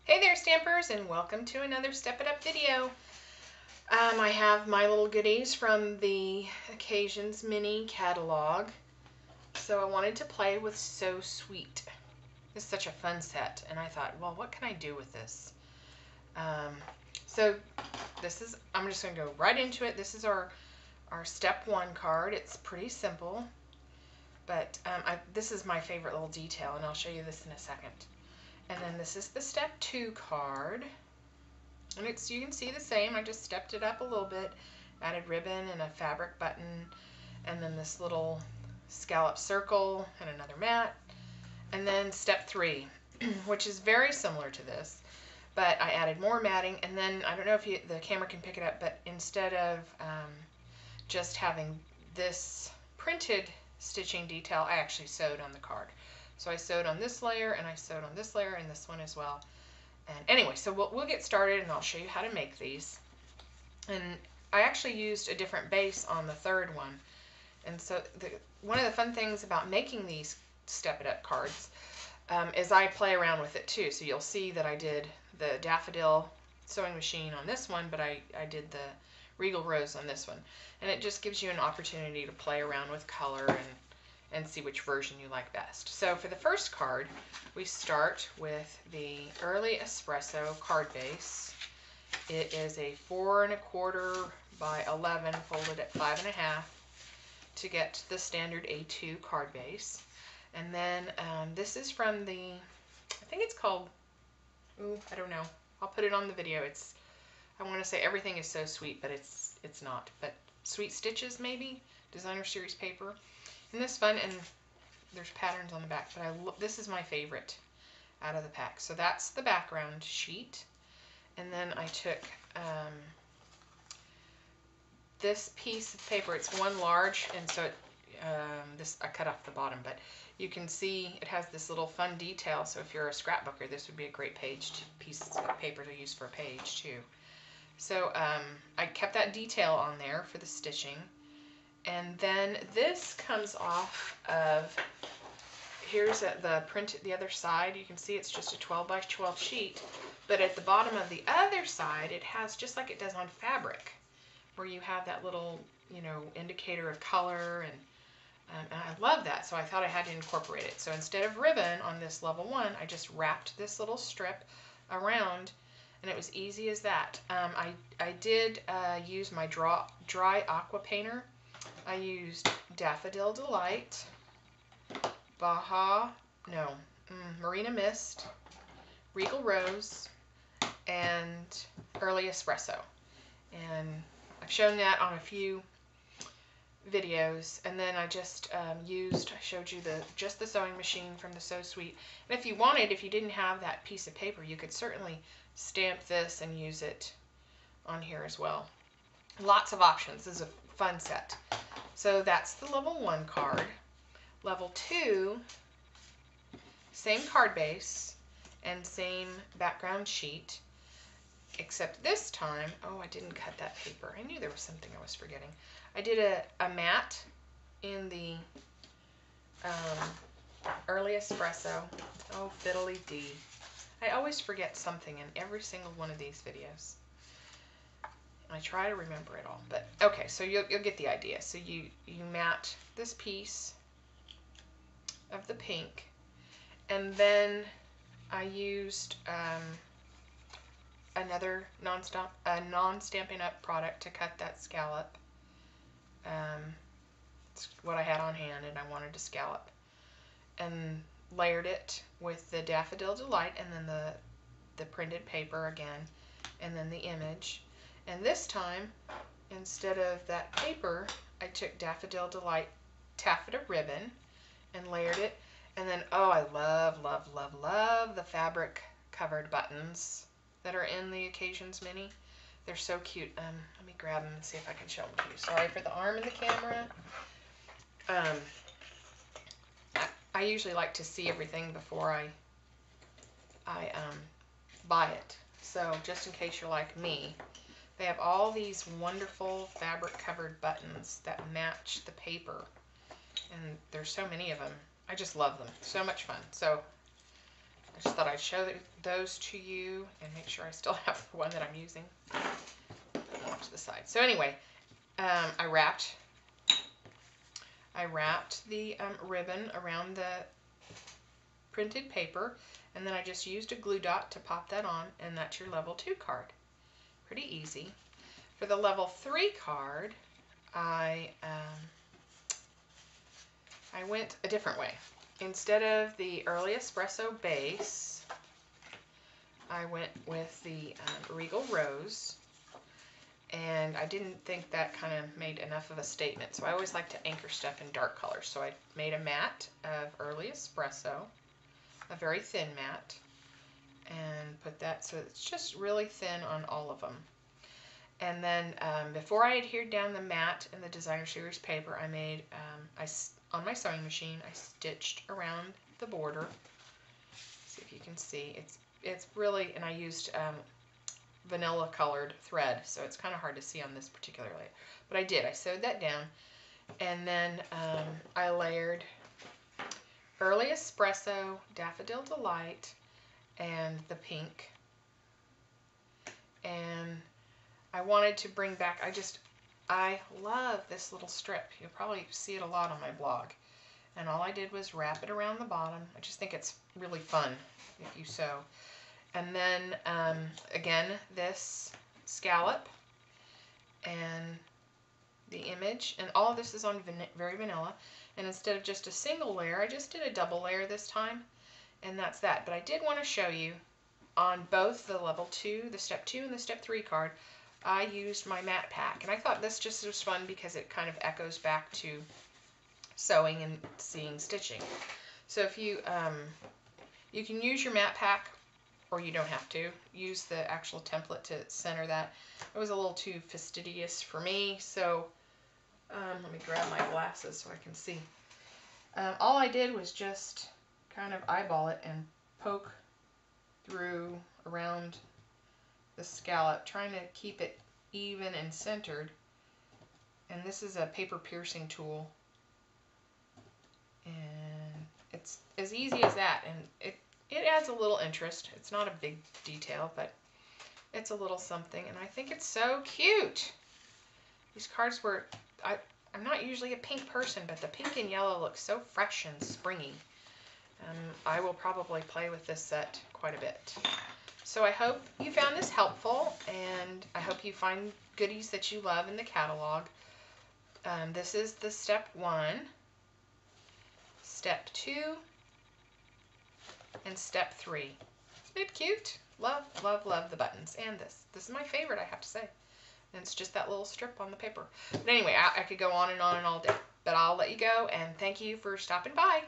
Hey there, Stampers, and welcome to another Step It Up video. I have my little goodies from the Occasions Mini catalog. So I wanted to play with So Sweet. It's such a fun set, and I thought, well, what can I do with this? So I'm just going to go right into it. This is our Step 1 card. It's pretty simple, but this is my favorite little detail, and I'll show you this in a second. And then this is the Step 2 card. And you can see the same. I just stepped it up a little bit, added ribbon and a fabric button, and then this little scallop circle and another mat. And then Step 3, which is very similar to this, but I added more matting. And then, I don't know if the camera can pick it up, but instead of just having this printed stitching detail, I actually sewed on the card. So I sewed on this layer, and I sewed on this layer, and this one as well. And anyway, so we'll get started, and I'll show you how to make these. And I actually used a different base on the third one. And so one of the fun things about making these Step It Up cards is I play around with it too. So you'll see that I did the daffodil sewing machine on this one, but I did the regal rose on this one. And it just gives you an opportunity to play around with color and see which version you like best. So for the first card, we start with the Early Espresso card base. It is a 4 1/4 by 11 folded at 5 1/2 to get the standard A2 card base. And then this is from the, I think it's called, I don't know. I'll put it on the video. I want to say Everything Is So Sweet, but it's not. But Sweet Stitches, maybe? Designer Series paper. And this fun, and there's patterns on the back, but this is my favorite out of the pack. So that's the background sheet. And then I took this piece of paper. It's one large, and so I cut off the bottom, but you can see it has this little fun detail. So if you're a scrapbooker, this would be a great piece of paper to use for a page too. So I kept that detail on there for the stitching. And then this comes off of, here's the print, the other side. You can see it's just a 12 by 12 sheet. But at the bottom of the other side, it has, just like it does on fabric, where you have that little, indicator of color. And I love that, so I thought I had to incorporate it. So instead of ribbon on this level 1, I just wrapped this little strip around, and it was easy as that. I did use my dry aqua painter. I used Daffodil Delight, Marina Mist, Regal Rose, and Early Espresso. And I've shown that on a few videos. And then I just I showed you just the sewing machine from the So Sweet. And if you didn't have that piece of paper, you could certainly stamp this and use it on here as well. Lots of options. This is a fun set. So that's the level 1 card. Level 2, same card base and same background sheet, except this time, I didn't cut that paper. I knew there was something I was forgetting. I did a mat in the Early Espresso. Oh, fiddly-dee. I always forget something in every single one of these videos. I try to remember it all, but okay, so you'll get the idea. So you mat this piece of the pink, and then I used another non-Stampin' Up product to cut that scallop. It's what I had on hand, and I wanted to scallop, and layered it with the Daffodil Delight, and then the printed paper again, and then the image. And this time, instead of that paper, I took Daffodil Delight taffeta ribbon and layered it. And then, I love, love, love, love the fabric covered buttons that are in the Occasions Mini. They're so cute. Let me grab them and see if I can show them to you. Sorry for the arm in the camera. I usually like to see everything before I buy it. So just in case you're like me, they have all these wonderful fabric-covered buttons that match the paper, and there's so many of them. I just love them. So much fun. So I just thought I'd show those to you and make sure I still have the one that I'm using. Off to the side. So anyway, I wrapped the ribbon around the printed paper, and then I just used a glue dot to pop that on, and that's your level 2 card. Pretty easy. For the level 3 card, I went a different way. Instead of the Early Espresso base, I went with the Regal Rose, and I didn't think that kind of made enough of a statement, so I always like to anchor stuff in dark colors. So I made a matte of Early Espresso, a very thin matte, and put that so it's just really thin on all of them. And then before I adhered down the matte and the Designer Series paper, I made, on my sewing machine, I stitched around the border. See if you can see. It's really, and I used vanilla colored thread, so it's kind of hard to see on this particular layer. But I did. I sewed that down, and then I layered Early Espresso, Daffodil Delight, and the pink. And I wanted to bring back, I love this little strip. You'll probably see it a lot on my blog. And all I did was wrap it around the bottom. I just think it's really fun if you sew. And then, again, this scallop and the image. And all of this is on very vanilla. And instead of just a single layer, I just did a double layer this time. And that's that. But I did want to show you on both the level 2, the step 2 and the step 3 card, I used my matte pack. And I thought this just was fun because it kind of echoes back to sewing and seeing stitching. So if you, you can use your matte pack, or you don't have to. Use the actual template to center that. It was a little too fastidious for me, so let me grab my glasses so I can see. All I did was just kind of eyeball it and poke through around the scallop, trying to keep it even and centered. And this is a paper piercing tool, and it's as easy as that, and it adds a little interest. It's not a big detail, but it's a little something, and I think it's so cute. These cards were, I'm not usually a pink person, but the pink and yellow looks so fresh and springy. I will probably play with this set quite a bit. So I hope you found this helpful, and I hope you find goodies that you love in the catalog. This is the step 1, step 2, and step 3. Isn't it cute? Love, love, love the buttons. And this is my favorite, I have to say. And it's just that little strip on the paper. But anyway, I could go on and all day. But I'll let you go, and thank you for stopping by.